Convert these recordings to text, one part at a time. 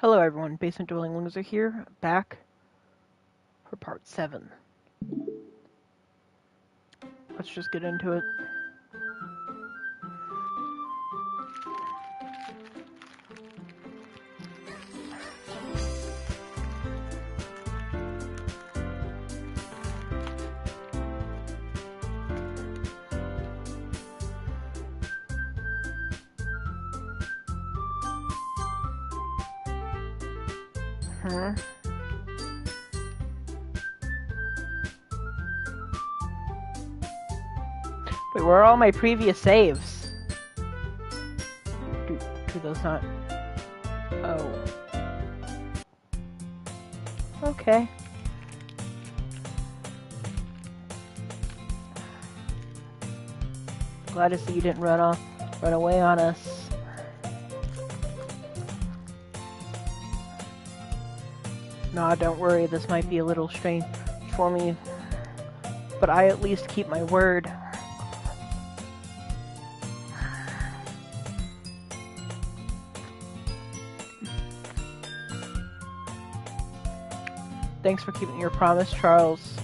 Hello everyone, Basement Dwelling Loser here, back for part 7. Let's just get into it. Wait, where are all my previous saves? Do those not... Oh. Okay. Glad to see you didn't run away on us. Nah, don't worry, this might be a little strange for me, but I at least keep my word. Thanks for keeping your promise, Charles.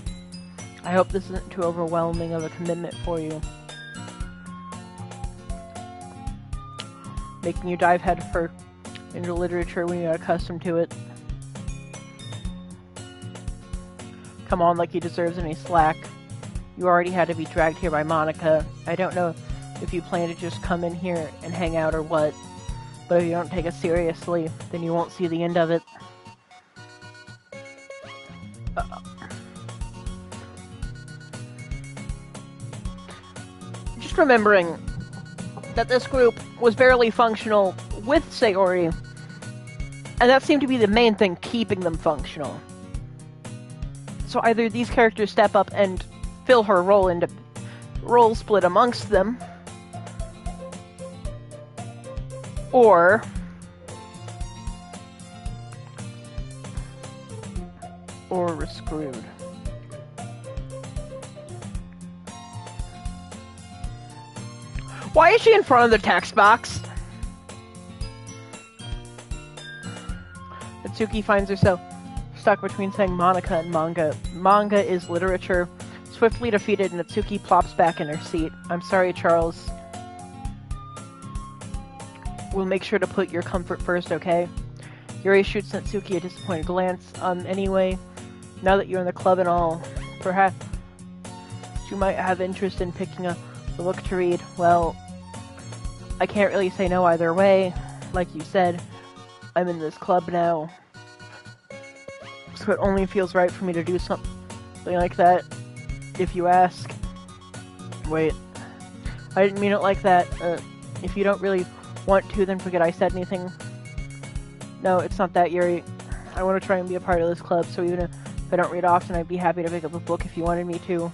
I hope this isn't too overwhelming of a commitment for you. Making you dive headfirst into literature when you're accustomed to it. Come on, like he deserves any slack. You already had to be dragged here by Monica. I don't know if you plan to just come in here and hang out or what, but if you don't take us seriously, then you won't see the end of it. Just remembering that this group was barely functional with Sayori, and that seemed to be the main thing keeping them functional. So either these characters step up and fill her role split amongst them, or we're screwed. Why is she in front of the text box? Natsuki finds herself stuck between saying Monica and manga. Manga is literature. Swiftly defeated, Natsuki plops back in her seat. I'm sorry, Charles. We'll make sure to put your comfort first, okay? Yuri shoots Natsuki a disappointed glance. Anyway, now that you're in the club and all, perhaps you might have interest in picking up a book to read. Well, I can't really say no either way. Like you said, I'm in this club now, so it only feels right for me to do something like that, if you ask. Wait, I didn't mean it like that. If you don't really want to, then forget I said anything. No, it's not that, Yuri. I want to try and be a part of this club, so even if I don't read often, I'd be happy to pick up a book if you wanted me to.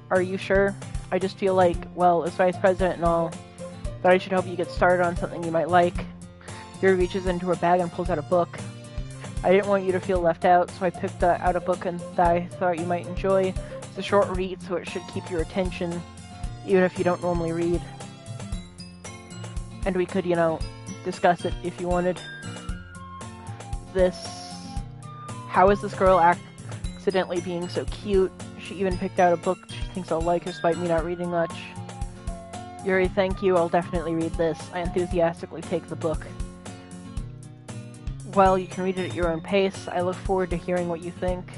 Are you sure? I just feel like, well, as vice president and all, that I should help you get started on something you might like. Yuri reaches into her bag and pulls out a book. I didn't want you to feel left out, so I picked out a book that I thought you might enjoy. It's a short read, so it should keep your attention, even if you don't normally read. And we could, discuss it if you wanted. How is this girl accidentally being so cute? She even picked out a book she thinks I'll like, despite me not reading much. Yuri, thank you. I'll definitely read this. I enthusiastically take the book. Well, you can read it at your own pace. I look forward to hearing what you think.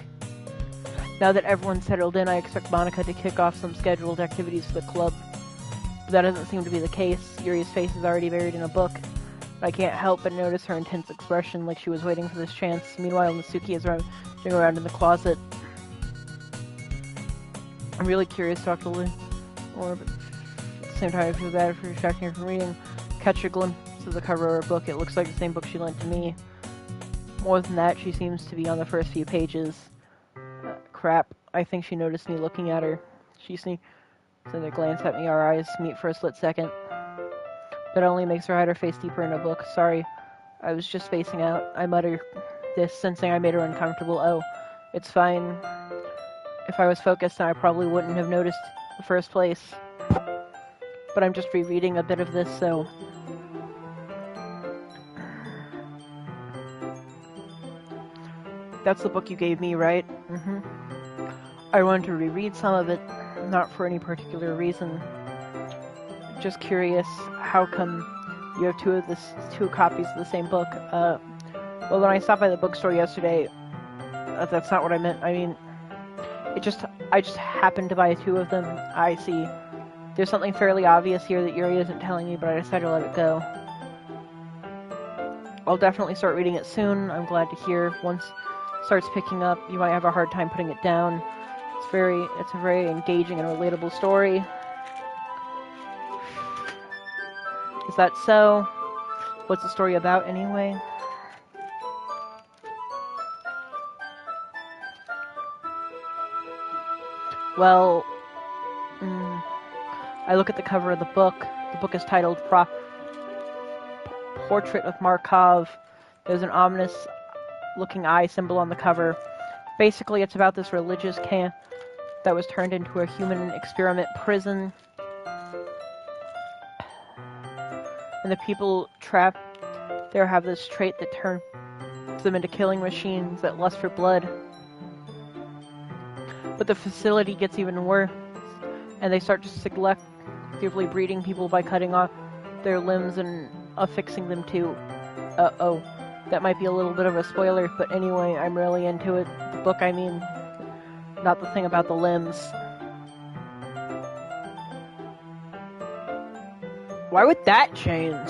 Now that everyone's settled in, I expect Monica to kick off some scheduled activities for the club. But that doesn't seem to be the case. Yuri's face is already buried in a book. I can't help but notice her intense expression, like she was waiting for this chance. Meanwhile, Natsuki is running around in the closet. I'm really curious to talk to Lynn, but at the same time I feel bad for distracting her from reading. Catch a glimpse of the cover of her book. It looks like the same book she lent to me. More than that, she seems to be on the first few pages. Crap. I think she noticed me looking at her. She sneaks in a glance at me. Our eyes meet for a split second. That only makes her hide her face deeper in a book. Sorry, I was just spacing out. I mutter this, sensing I made her uncomfortable. Oh, it's fine. If I was focused, then I probably wouldn't have noticed in the first place. But I'm just rereading a bit of this, so... That's the book you gave me, right? I wanted to reread some of it, not for any particular reason. Just curious, how come you have two copies of the same book? Well, when I stopped by the bookstore yesterday, that's not what I meant. I mean, I just happened to buy two of them. I see. There's something fairly obvious here that Yuri isn't telling me, but I decided to let it go. I'll definitely start reading it soon. I'm glad to hear. Once it starts picking up, you might have a hard time putting it down. It's a very engaging and relatable story. Is that so? What's the story about, anyway? Well, I look at the cover of the book. The book is titled Portrait of Markov. There's an ominous-looking eye symbol on the cover. Basically, it's about this religious camp that was turned into a human experiment prison. And the people trapped there have this trait that turns them into killing machines that lust for blood. But the facility gets even worse, and they start to selectively breeding people by cutting off their limbs and affixing them to... Uh-oh. That might be a little bit of a spoiler, but anyway, I'm really into it. The book, I mean, not the thing about the limbs. Why would that change?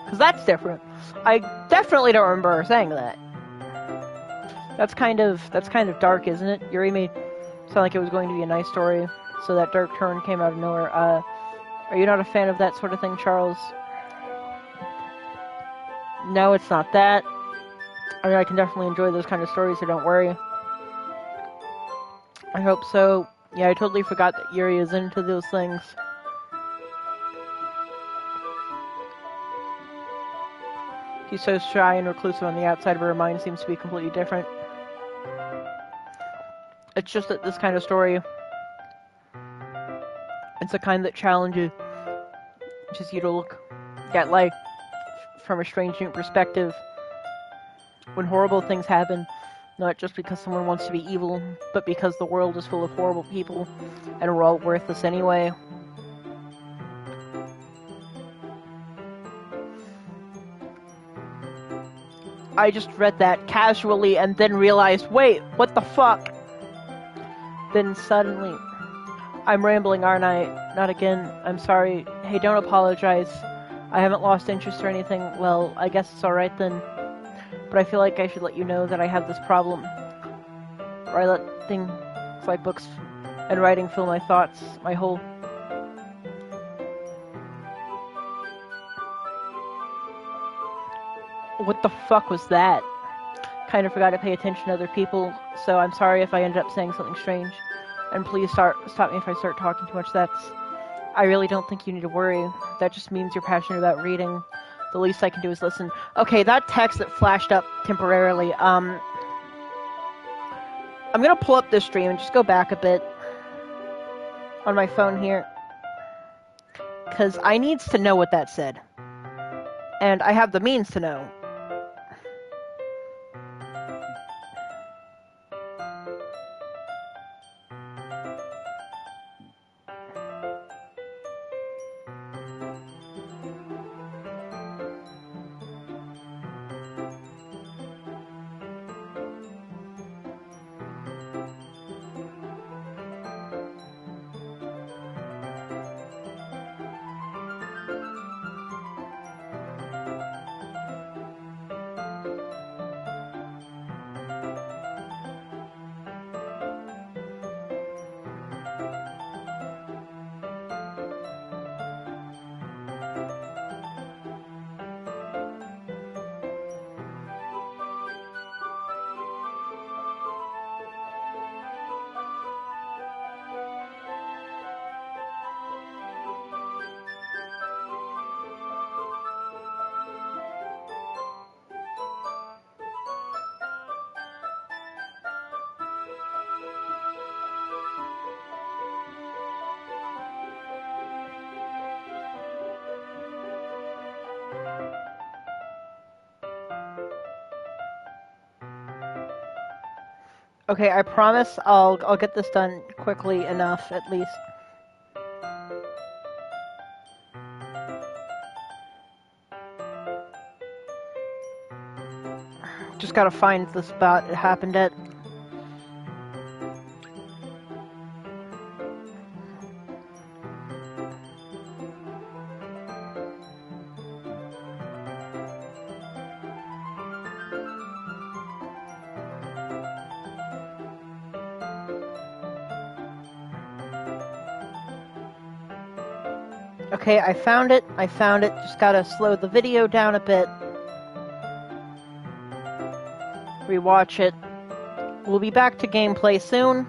Because that's different. I definitely don't remember her saying that. That's kind of dark, isn't it? Yuri made sound like it was going to be a nice story, so that dark turn came out of nowhere. Are you not a fan of that sort of thing, Charles? No, it's not that. I mean, I can definitely enjoy those kind of stories, so don't worry. I hope so. Yeah, I totally forgot that Yuri is into those things. He's so shy and reclusive on the outside, but her mind seems to be completely different. It's just that this kind of story, it's the kind that challenges you to look at life from a strange new perspective. When horrible things happen, not just because someone wants to be evil, but because the world is full of horrible people, and we're all worthless anyway. I just read that casually and then realized, wait, what the fuck? Then suddenly, I'm rambling, aren't I? Not again. I'm sorry. Hey, don't apologize. I haven't lost interest or anything. Well, I guess it's alright then. But I feel like I should let you know that I have this problem. Where I let things like books and writing fill my thoughts, my whole... What the fuck was that? Kind of forgot to pay attention to other people, so I'm sorry if I ended up saying something strange. And please stop me if I start talking too much. I really don't think you need to worry. That just means you're passionate about reading. The least I can do is listen. Okay, that text that flashed up temporarily, I'm gonna pull up this stream and just go back a bit on my phone here. Because I needs to know what that said. And I have the means to know. Okay, I promise I'll get this done quickly enough, at least. Just gotta find the spot it happened at. Okay, I found it. Just gotta slow the video down a bit. Rewatch it. We'll be back to gameplay soon.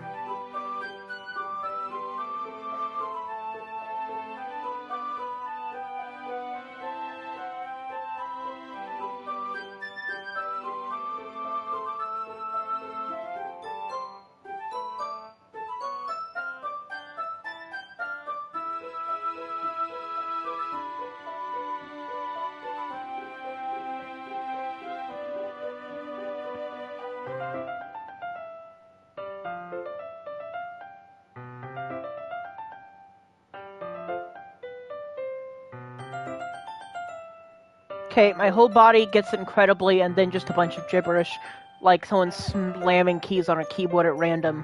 Okay, my whole body gets incredibly and then just a bunch of gibberish, like someone slamming keys on a keyboard at random.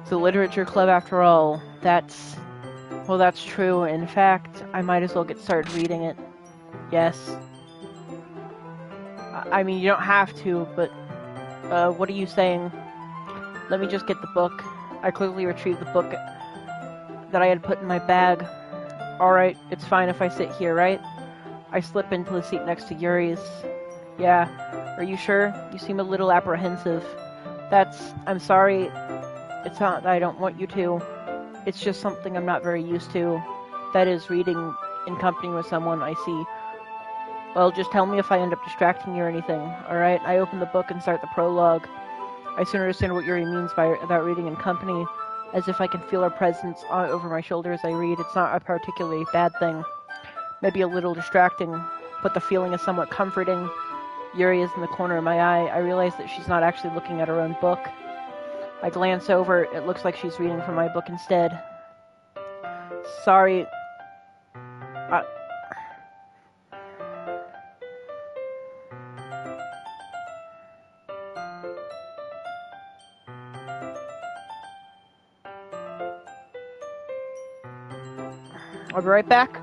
It's a literature club after all. Well, that's true. In fact, I might as well get started reading it. Yes. I mean, you don't have to, but, what are you saying? Let me just get the book. I quickly retrieved the book that I had put in my bag. Alright, it's fine if I sit here, right? I slip into the seat next to Yuri's. Yeah. Are you sure? You seem a little apprehensive. I'm sorry. It's not that I don't want you to. It's just something I'm not very used to. That is, reading in company with someone, I see. Well, just tell me if I end up distracting you or anything, alright? I open the book and start the prologue. I soon understand what Yuri means by about reading in company, as if I can feel her presence over my shoulder as I read. It's not a particularly bad thing. Maybe a little distracting, but the feeling is somewhat comforting. Yuri is in the corner of my eye. I realize that she's not actually looking at her own book. I glance over. It looks like she's reading from my book instead. Sorry. I'll be right back.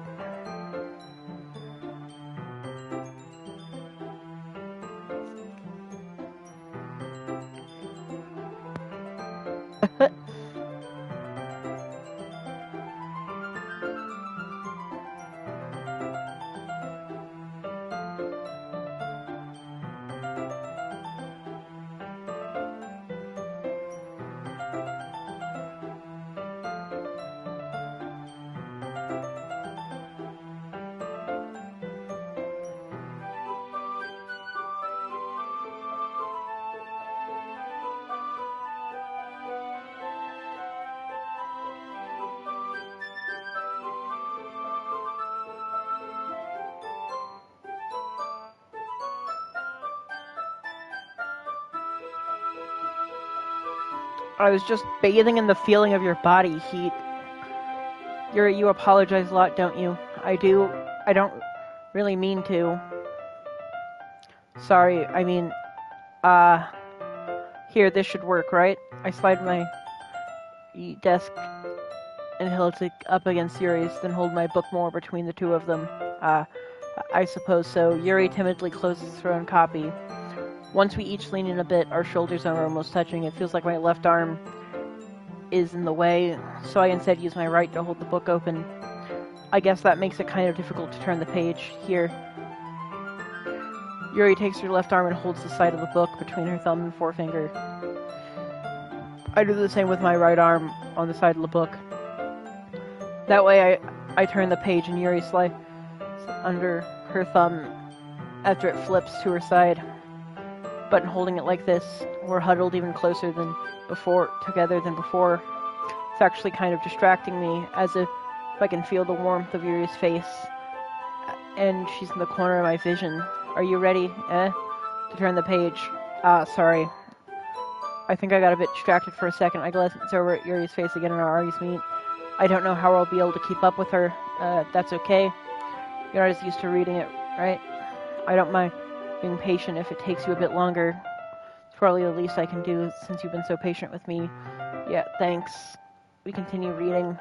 I was just bathing in the feeling of your body heat. You apologize a lot, don't you? I do. I don't really mean to. Sorry, I mean, here, this should work, right? I slide my desk and held it up against Yuri's, then hold my book more between the two of them. I suppose so. Yuri timidly closes her own copy. Once we each lean in a bit, our shoulders are almost touching. It feels like my left arm is in the way, so I instead use my right to hold the book open. I guess that makes it kind of difficult to turn the page. Here. Yuri takes her left arm and holds the side of the book between her thumb and forefinger. I do the same with my right arm on the side of the book. That way I turn the page and Yuri slides under her thumb after it flips to her side. But in holding it like this, we're huddled even closer than before, together than before. It's actually kind of distracting me, as if I can feel the warmth of Yuri's face. And she's in the corner of my vision. Are you ready, to turn the page? Sorry. I think I got a bit distracted for a second. I glanced over at Yuri's face again and our eyes meet. I don't know how I'll be able to keep up with her. That's okay. You're not as used to reading it, right? I don't mind being patient if it takes you a bit longer. It's probably the least I can do since you've been so patient with me. Yeah, thanks. We continue reading.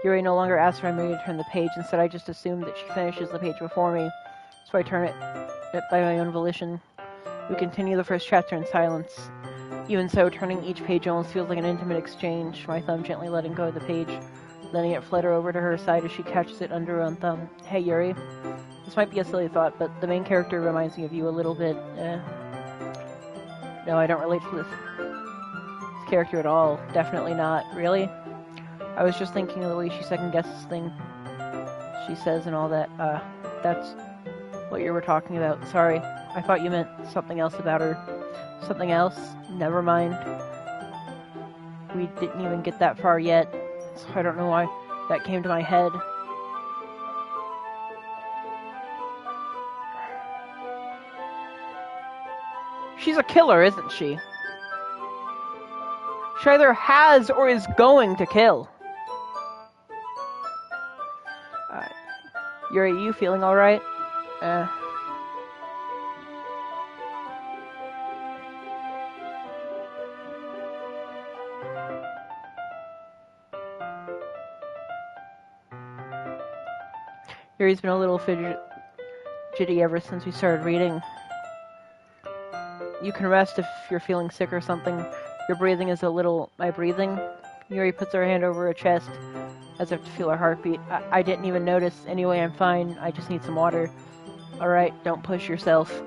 Yuri no longer asks for me to turn the page. Instead, I just assume that she finishes the page before me. So I turn it by my own volition. We continue the first chapter in silence. Even so, turning each page almost feels like an intimate exchange, my thumb gently letting go of the page, letting it flutter over to her side as she catches it under her own thumb. Hey, Yuri. This might be a silly thought, but the main character reminds me of you a little bit. No, I don't relate to this character at all. Definitely not. Really? I was just thinking of the way she second-guesses things she says and all that. That's what you were talking about. Sorry. I thought you meant something else about her. Something else? Never mind. We didn't even get that far yet, so I don't know why that came to my head. She's a killer, isn't she? She either has or is going to kill. Yuri, you feeling alright? Yuri's been a little fidgety ever since we started reading. You can rest if you're feeling sick or something. Your breathing is a little... My breathing? Yuri puts her hand over her chest, as if to feel her heartbeat. I didn't even notice. Anyway, I'm fine. I just need some water. Alright, don't push yourself.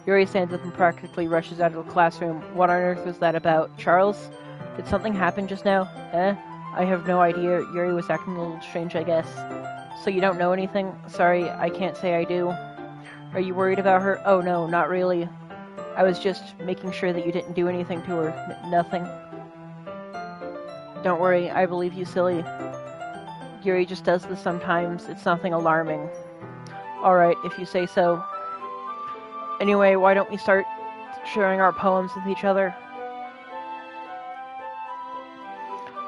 Yuri stands up and practically rushes out of the classroom. What on earth was that about? Charles? Did something happen just now? I have no idea. Yuri was acting a little strange, I guess. So you don't know anything? Sorry, I can't say I do. Are you worried about her? Oh no, not really. I was just making sure that you didn't do anything to her. Nothing. Don't worry, I believe you, silly. Yuri just does this sometimes. It's nothing alarming. Alright, if you say so. Anyway, why don't we start sharing our poems with each other?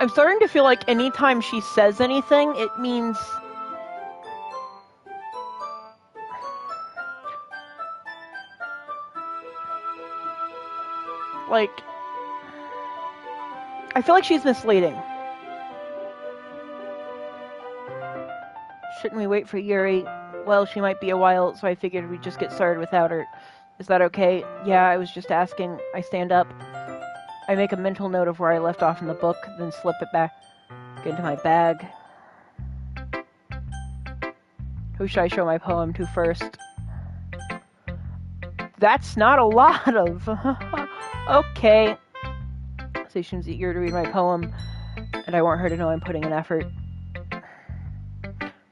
I'm starting to feel like anytime she says anything, it means... like... I feel like she's misleading. Shouldn't we wait for Yuri? Well, she might be a while, so I figured we'd just get started without her. Is that okay? Yeah, I was just asking. I stand up. I make a mental note of where I left off in the book, then slip it back into my bag. Who should I show my poem to first? That's not a lot of... Okay. So she seems eager to read my poem, and I want her to know I'm putting in effort.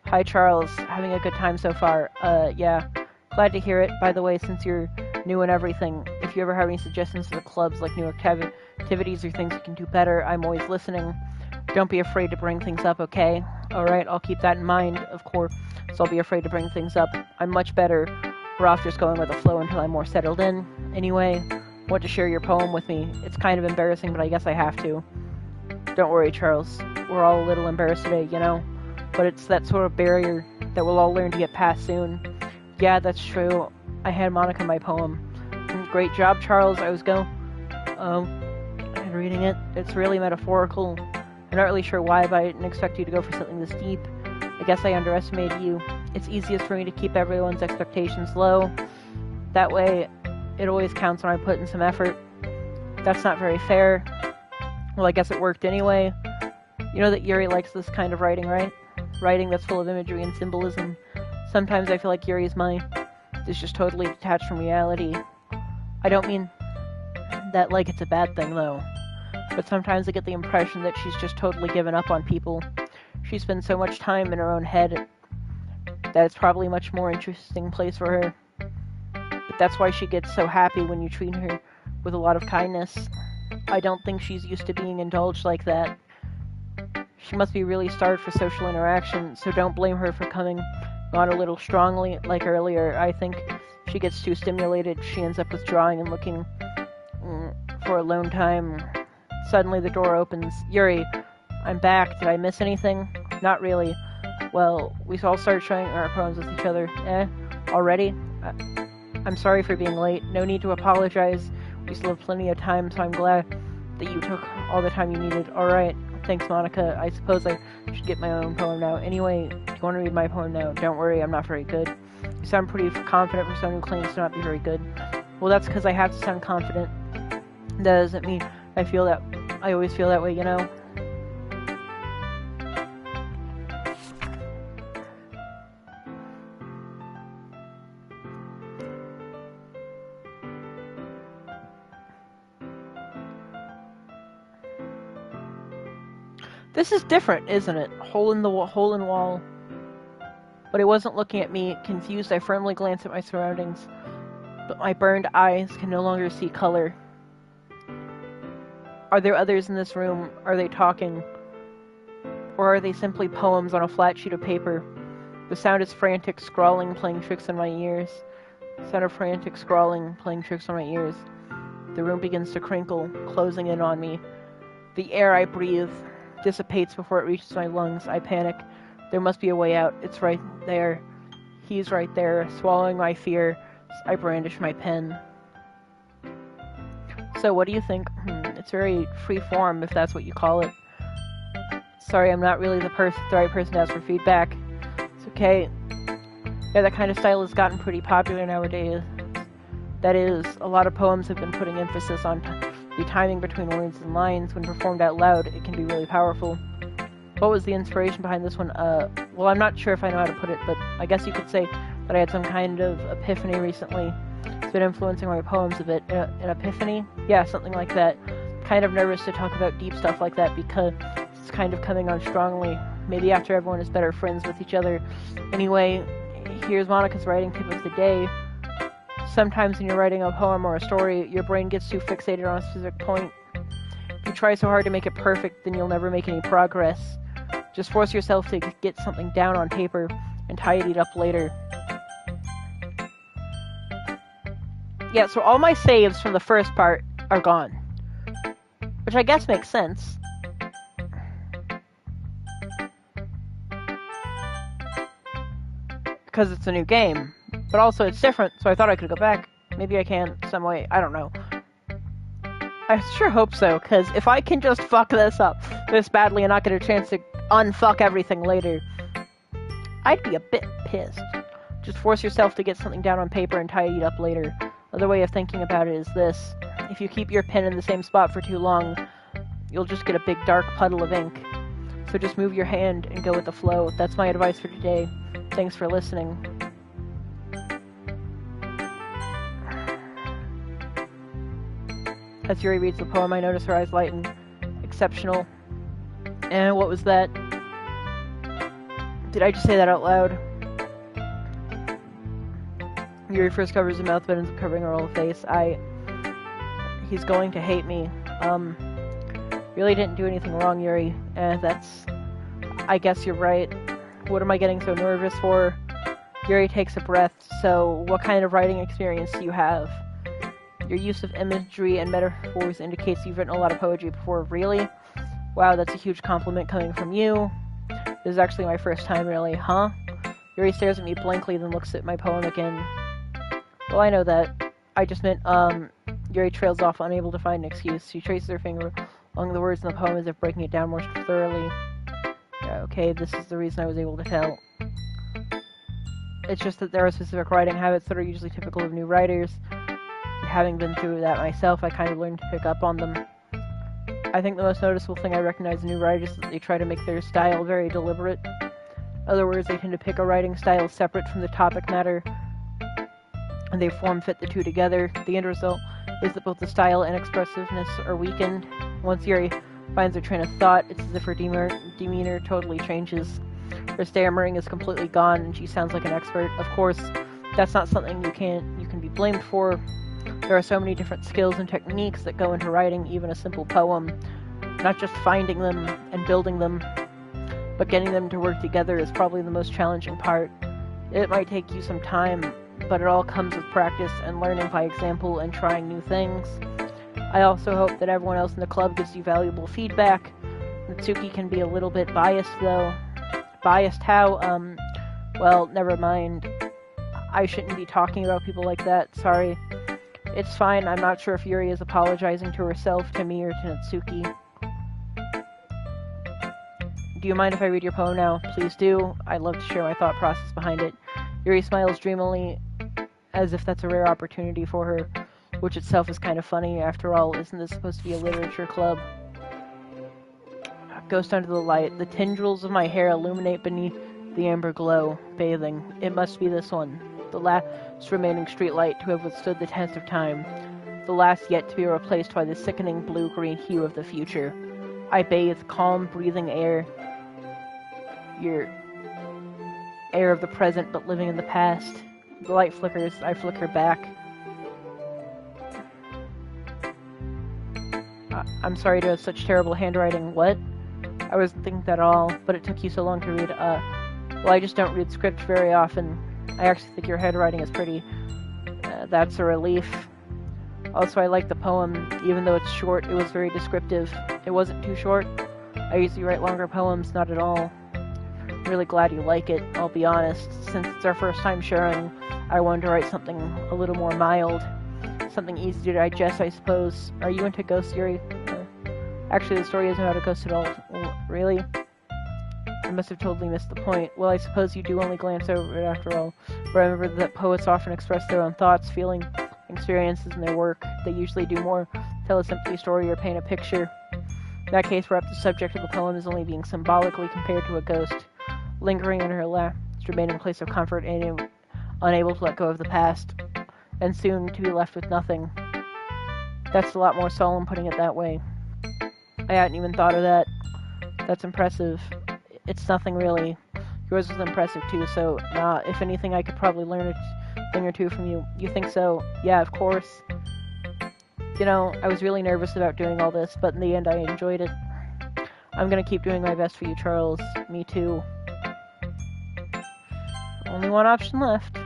Hi, Charles. Having a good time so far. Yeah. Glad to hear it. By the way, since you're new and everything, if you ever have any suggestions for the clubs, like new activities or things you can do better, I'm always listening. Don't be afraid to bring things up, okay? Alright, I'll keep that in mind, of course, so I'll be afraid to bring things up. I'm much better. We're off just going with the flow until I'm more settled in. Anyway, want to share your poem with me. It's kind of embarrassing, but I guess I have to. Don't worry, Charles. We're all a little embarrassed today, you know? But it's that sort of barrier that we'll all learn to get past soon. Yeah, that's true. I had Monica my poem. Great job, Charles. I was and reading it. It's really metaphorical. I'm not really sure why, but I didn't expect you to go for something this deep. I guess I underestimated you. It's easiest for me to keep everyone's expectations low. That way, it always counts when I put in some effort. That's not very fair. Well, I guess it worked anyway. You know that Yuri likes this kind of writing, right? Writing that's full of imagery and symbolism. Sometimes I feel like Yuri's mind is just totally detached from reality. I don't mean that like it's a bad thing, though. But sometimes I get the impression that she's just totally given up on people. She spends so much time in her own head that it's probably a much more interesting place for her. But that's why she gets so happy when you treat her with a lot of kindness. I don't think she's used to being indulged like that. She must be really starved for social interaction, so don't blame her for coming on a little strongly like earlier. I think she gets too stimulated, she ends up withdrawing and looking for alone time. Suddenly the door opens. Yuri, I'm back. Did I miss anything? Not really. Well, we all started sharing our poems with each other. Already? I'm sorry for being late. No need to apologize. We still have plenty of time, so I'm glad that you took all the time you needed. Alright. Thanks, Monica. I suppose I should get my own poem now. Anyway, do you want to read my poem now? Don't worry, I'm not very good. You sound pretty confident for someone who claims to not be very good. Well, that's because I have to sound confident. That doesn't mean I always feel that way, you know? This is different, isn't it? Hole in wall. But it wasn't looking at me. Confused, I firmly glanced at my surroundings. But my burned eyes can no longer see color. Are there others in this room? Are they talking? Or are they simply poems on a flat sheet of paper? The sound is frantic scrawling, playing tricks on my ears. The sound of frantic scrawling, playing tricks on my ears. The room begins to crinkle, closing in on me. The air I breathe dissipates before it reaches my lungs. I panic. There must be a way out. It's right there. He's right there. Swallowing my fear, I brandish my pen. So what do you think? It's very free form, if that's what you call it. Sorry, I'm not really the right person to ask for feedback. It's okay. Yeah, that kind of style has gotten pretty popular nowadays. That is, a lot of poems have been putting emphasis on the timing between words and lines. When performed out loud, it can be really powerful. What was the inspiration behind this one? Well, I'm not sure if I know how to put it, but I guess you could say that I had some kind of epiphany recently. It's been influencing my poems a bit. An epiphany? Yeah, something like that. Kind of nervous to talk about deep stuff like that because it's kind of coming on strongly. Maybe after everyone is better friends with each other. Anyway, here's Monica's writing tip of the day. Sometimes when you're writing a poem or a story, your brain gets too fixated on a specific point. If you try so hard to make it perfect, then you'll never make any progress. Just force yourself to get something down on paper and tidy it up later. Yeah, so all my saves from the first part are gone. Which I guess makes sense. Because it's a new game. But also it's different, so I thought I could go back. Maybe I can some way. I don't know. I sure hope so, because if I can just fuck this up this badly and not get a chance to unfuck everything later, I'd be a bit pissed. Just force yourself to get something down on paper and tidy it up later. Another way of thinking about it is this. If you keep your pen in the same spot for too long, you'll just get a big dark puddle of ink. So just move your hand and go with the flow. That's my advice for today. Thanks for listening. As Yuri reads the poem, I notice her eyes lighten. Exceptional. And what was that? Did I just say that out loud? Yuri first covers his mouth, but ends up covering her whole face. He's going to hate me. Really didn't do anything wrong, Yuri. I guess you're right. What am I getting so nervous for? Yuri takes a breath. So, what kind of writing experience do you have? Your use of imagery and metaphors indicates you've written a lot of poetry before. Really? Wow, that's a huge compliment coming from you. This is actually my first time, really. Huh? Yuri stares at me blankly, then looks at my poem again. Well, I know that. I just meant, Yuri trails off, unable to find an excuse. She traces her finger along the words in the poem as if breaking it down more thoroughly. Yeah, okay, this is the reason I was able to tell. It's just that there are specific writing habits that are usually typical of new writers. Having been through that myself, I kind of learned to pick up on them. I think the most noticeable thing I recognize in new writers is that they try to make their style very deliberate. In other words, they tend to pick a writing style separate from the topic matter, and they form-fit the two together. The end result is that both the style and expressiveness are weakened. Once Yuri finds her train of thought, it's as if her demeanor totally changes. Her stammering is completely gone, and she sounds like an expert. Of course, that's not something you can be blamed for. There are so many different skills and techniques that go into writing even a simple poem. Not just finding them and building them, but getting them to work together is probably the most challenging part. It might take you some time, but it all comes with practice and learning by example and trying new things. I also hope that everyone else in the club gives you valuable feedback. Natsuki can be a little bit biased, though. Biased how? Well, never mind. I shouldn't be talking about people like that, sorry. It's fine, I'm not sure if Yuri is apologizing to herself, to me, or to Natsuki. Do you mind if I read your poem now? Please do. I'd love to share my thought process behind it. Yuri smiles dreamily, as if that's a rare opportunity for her, which itself is kind of funny. After all, isn't this supposed to be a literature club? Ghost under the light. The tendrils of my hair illuminate beneath the amber glow, bathing. It must be this one. The last remaining streetlight to have withstood the test of time. The last yet to be replaced by the sickening blue-green hue of the future. I bathe calm, breathing air. Your air of the present, but living in the past. The light flickers. I flicker back. I'm sorry to have such terrible handwriting. What? I wasn't thinking that at all, but it took you so long to read. Well, I just don't read script very often. I actually think your handwriting is pretty. That's a relief. Also, I like the poem. Even though it's short, it was very descriptive. It wasn't too short. I usually write longer poems, not at all. I'm really glad you like it, I'll be honest. Since it's our first time sharing, I wanted to write something a little more mild. Something easy to digest, I suppose. Are you into ghosts, Yuri? Actually, the story isn't about a ghost at all. Really? I must have totally missed the point. Well, I suppose you do only glance over it after all. Remember that poets often express their own thoughts, feelings, experiences in their work. They usually do more tell a simple story or paint a picture. In that case, perhaps the subject of the poem is only being symbolically compared to a ghost, lingering in her last remaining place of comfort and unable to let go of the past, and soon to be left with nothing. That's a lot more solemn putting it that way. I hadn't even thought of that. That's impressive. It's nothing really. Yours was impressive too, so if anything I could probably learn a thing or two from you. You think so? Yeah, of course. You know, I was really nervous about doing all this, but in the end I enjoyed it. I'm gonna keep doing my best for you, Charles. Me too. Only one option left.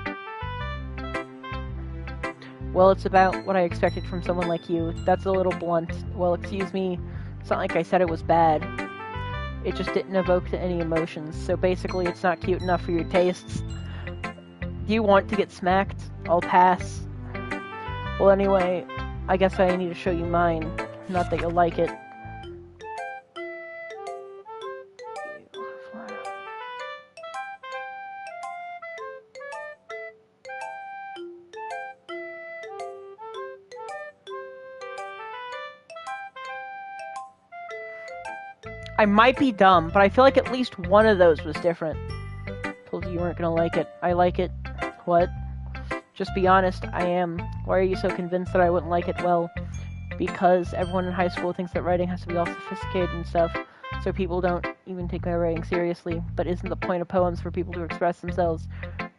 Well, it's about what I expected from someone like you. That's a little blunt. Well, excuse me. It's not like I said it was bad. It just didn't evoke any emotions, so basically it's not cute enough for your tastes. Do you want to get smacked? I'll pass. Well, anyway, I guess I need to show you mine. Not that you'll like it. I might be dumb, but I feel like at least one of those was different. Told you weren't gonna like it. I like it. What? Just be honest, I am. Why are you so convinced that I wouldn't like it? Well, because everyone in high school thinks that writing has to be all sophisticated and stuff, so people don't even take my writing seriously. But isn't the point of poems for people to express themselves?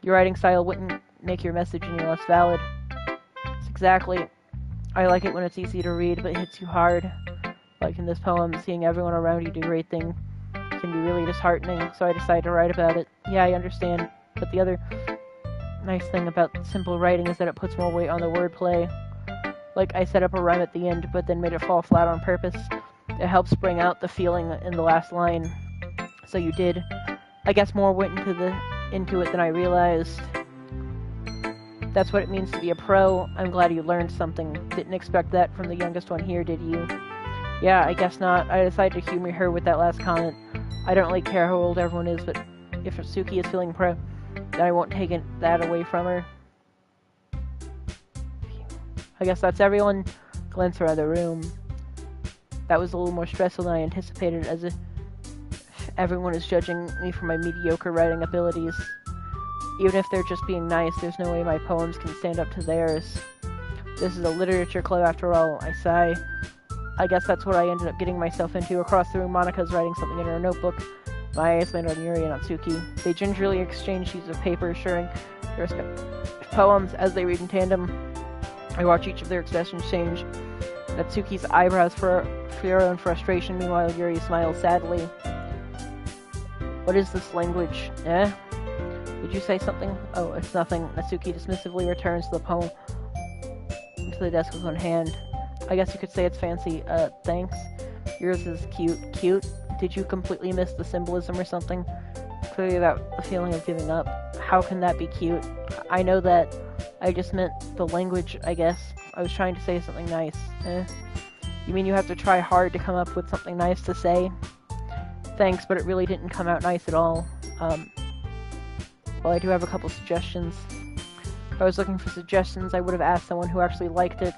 Your writing style wouldn't make your message any less valid. It's exactly. I like it when it's easy to read, but it hits you hard. Like in this poem, seeing everyone around you do great things can be really disheartening, so I decided to write about it. Yeah, I understand, but the other nice thing about simple writing is that it puts more weight on the wordplay. Like, I set up a rhyme at the end, but then made it fall flat on purpose. It helps bring out the feeling in the last line. So you did. I guess more went into it than I realized. That's what it means to be a pro. I'm glad you learned something. Didn't expect that from the youngest one here, did you? Yeah, I guess not. I decided to humor her with that last comment. I don't really care how old everyone is, but if Suki is feeling pro, then I won't take that away from her. I guess that's everyone. Glance around the room. That was a little more stressful than I anticipated, as if everyone is judging me for my mediocre writing abilities. Even if they're just being nice, there's no way my poems can stand up to theirs. This is a literature club after all, I sigh. I guess that's what I ended up getting myself into. Across the room, Monika's writing something in her notebook. My eyes land on Yuri and Natsuki. They gingerly exchange sheets of paper, sharing their respective poems as they read in tandem. I watch each of their expressions change. Natsuki's eyebrows furrow in frustration, meanwhile Yuri smiles sadly. What is this language? Eh? Did you say something? Oh, it's nothing. Natsuki dismissively returns to the poem to the desk with one hand. I guess you could say it's fancy. Thanks. Yours is cute. Cute? Did you completely miss the symbolism or something? Clearly that the feeling of giving up. How can that be cute? I know that. I just meant the language, I guess. I was trying to say something nice. You mean you have to try hard to come up with something nice to say? Thanks, but it really didn't come out nice at all. Well, I do have a couple suggestions. If I was looking for suggestions, I would have asked someone who actually liked it.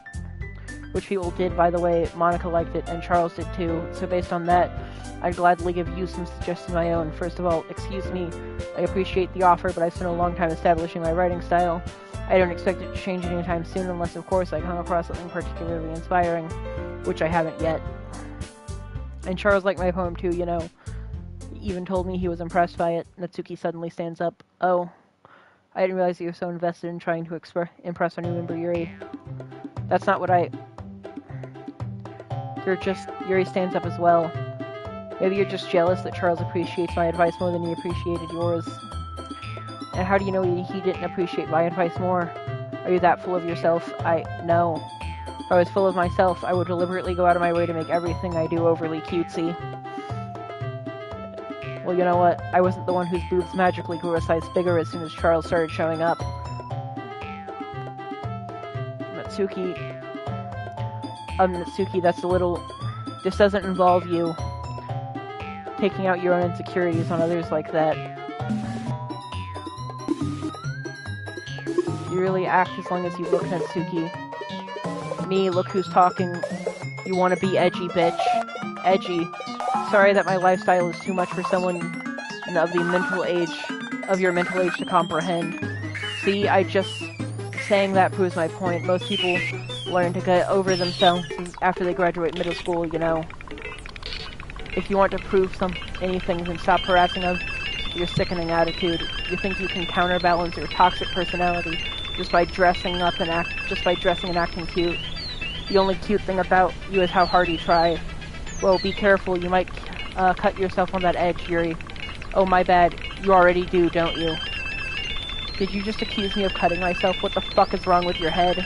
Which people did, by the way. Monica liked it, and Charles did too. So based on that, I'd gladly give you some suggestions of my own. First of all, excuse me, I appreciate the offer, but I've spent a long time establishing my writing style. I don't expect it to change anytime soon, unless, of course, I come across something particularly inspiring, which I haven't yet. And Charles liked my poem too, you know. He even told me he was impressed by it. Natsuki suddenly stands up. Oh, I didn't realize you were so invested in trying to impress our new member, Yuri. That's not what Yuri stands up as well. Maybe you're just jealous that Charles appreciates my advice more than he appreciated yours. And how do you know he didn't appreciate my advice more? Are you that full of yourself? No. If I was full of myself, I would deliberately go out of my way to make everything I do overly cutesy. Well, you know what? I wasn't the one whose boobs magically grew a size bigger as soon as Charles started showing up. Natsuki, that's a little... This doesn't involve you taking out your own insecurities on others like that. You really act as long as you look, Natsuki. Me, look who's talking. You wanna be edgy, bitch. Edgy. Sorry that my lifestyle is too much for someone of your mental age to comprehend. See, saying that proves my point. Most people learn to get over themselves after they graduate middle school, you know. If you want to prove anything, then stop harassing them with your sickening attitude. You think you can counterbalance your toxic personality just by dressing and acting cute. The only cute thing about you is how hard you try. Well, be careful, you might cut yourself on that edge, Yuri. Oh, my bad. You already do, don't you? Did you just accuse me of cutting myself? What the fuck is wrong with your head?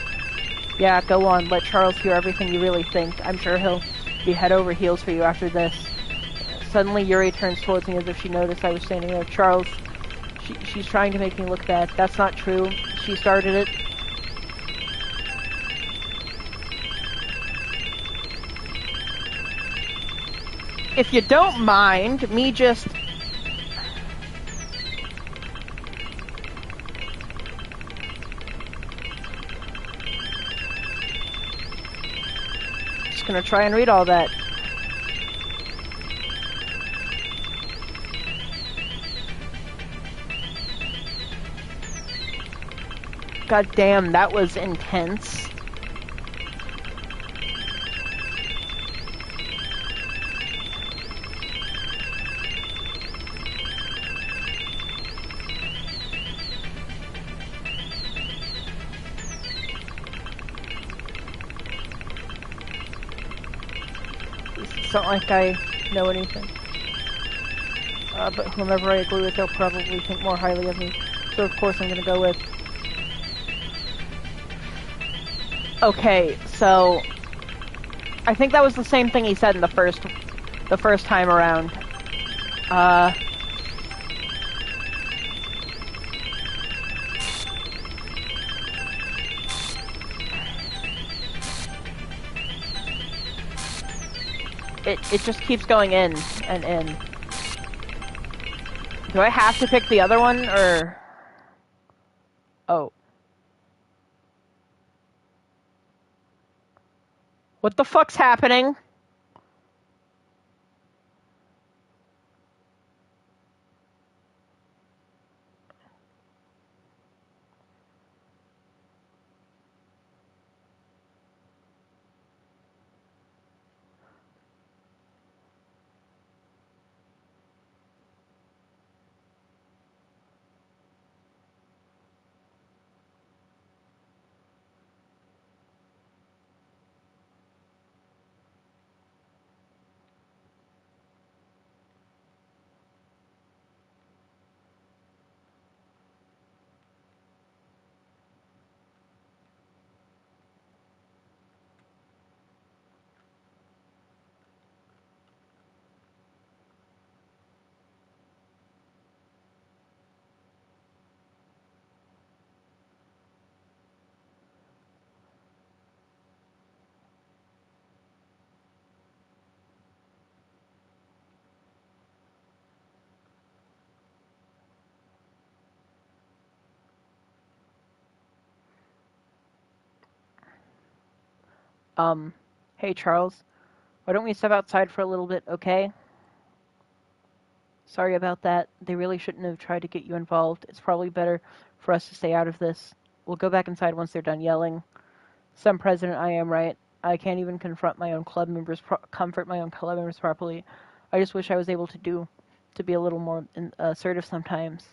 Yeah, go on, let Charles hear everything you really think. I'm sure he'll be head over heels for you after this. Suddenly, Yuri turns towards me as if she noticed I was standing there. Charles, she's trying to make me look bad. That's not true. She started it. If you don't mind, me just gonna try and read all that. God damn, that was intense. It's not like I know anything. But whomever I agree with, they'll probably think more highly of me. So of course I'm gonna go with... Okay, so... I think that was the same thing he said in the first time around. It just keeps going in and in. Do I have to pick the other one, or... Oh. What the fuck's happening? Hey Charles, why don't we step outside for a little bit, okay? Sorry about that. They really shouldn't have tried to get you involved. It's probably better for us to stay out of this. We'll go back inside once they're done yelling. Some president, I am right. I can't even comfort my own club members properly. I just wish I was able to be a little more assertive sometimes.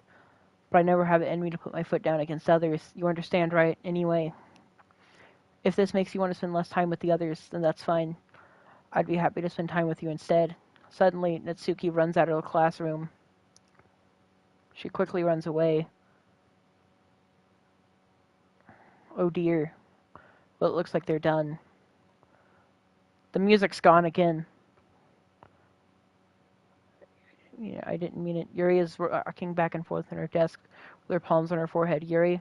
But I never have it in me to put my foot down against others. You understand, right? Anyway, if this makes you want to spend less time with the others, then that's fine. I'd be happy to spend time with you instead. Suddenly, Natsuki runs out of the classroom. She quickly runs away. Oh dear. Well, it looks like they're done. The music's gone again. Yeah, I didn't mean it. Yuri is rocking back and forth on her desk with her palms on her forehead. Yuri,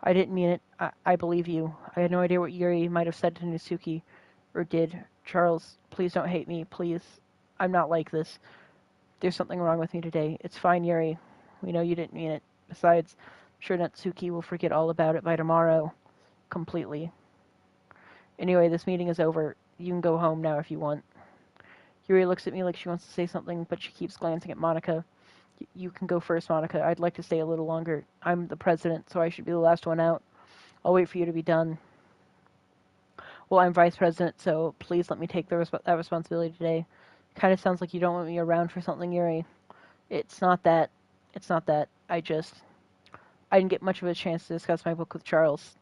I didn't mean it. I believe you. I had no idea what Yuri might have said to Natsuki, or did. Charles, please don't hate me, please. I'm not like this. There's something wrong with me today. It's fine, Yuri. We know you didn't mean it. Besides, I'm sure Natsuki will forget all about it by tomorrow. Completely. Anyway, this meeting is over. You can go home now if you want. Yuri looks at me like she wants to say something, but she keeps glancing at Monica. You can go first, Monica. I'd like to stay a little longer. I'm the president, so I should be the last one out. I'll wait for you to be done. Well, I'm vice president, so please let me take that responsibility today. Kind of sounds like you don't want me around for something, Yuri. It's not that. It's not that. I didn't get much of a chance to discuss my book with Charles.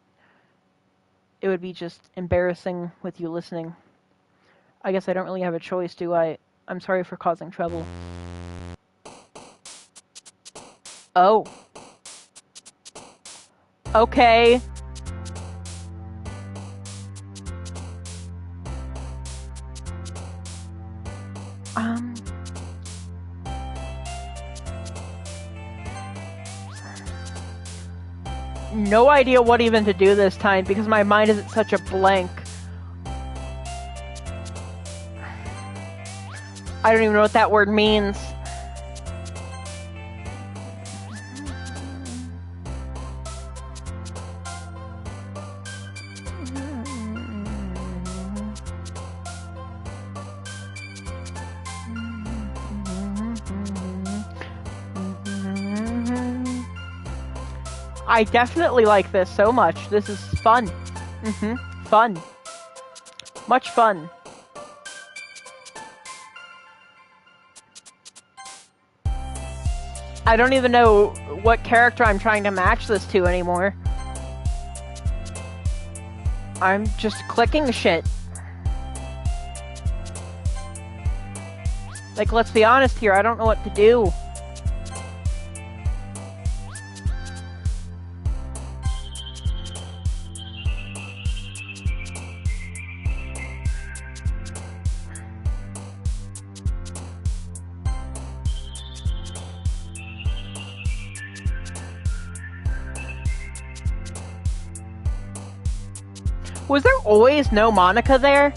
It would be just embarrassing with you listening. I guess I don't really have a choice, do I? I'm sorry for causing trouble. Oh. Okay. No idea what even to do this time because my mind is at such a blank. I don't even know what that word means. I definitely like this so much. This is fun. Fun. Much fun. I don't even know what character I'm trying to match this to anymore. I'm just clicking shit. Like, let's be honest here, I don't know what to do. Was there always no Monica there?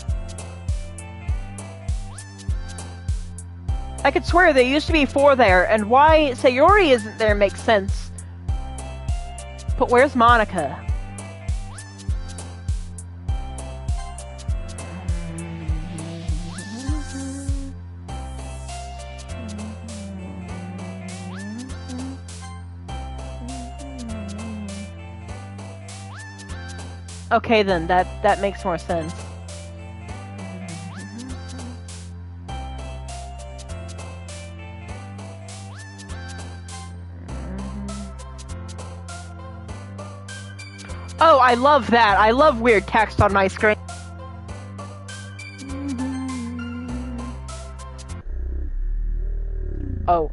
I could swear there used to be 4 there, and why Sayori isn't there makes sense. But where's Monica? Okay then, that makes more sense. Oh, I love that. I love weird text on my screen. Oh.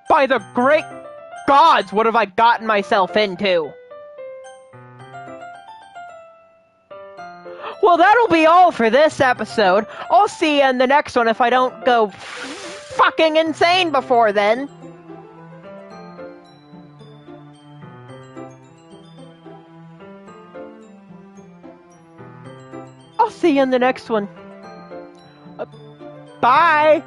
By the great gods, what have I gotten myself into? Well, that'll be all for this episode. I'll see you in the next one if I don't go fucking insane before then. I'll see you in the next one. Bye!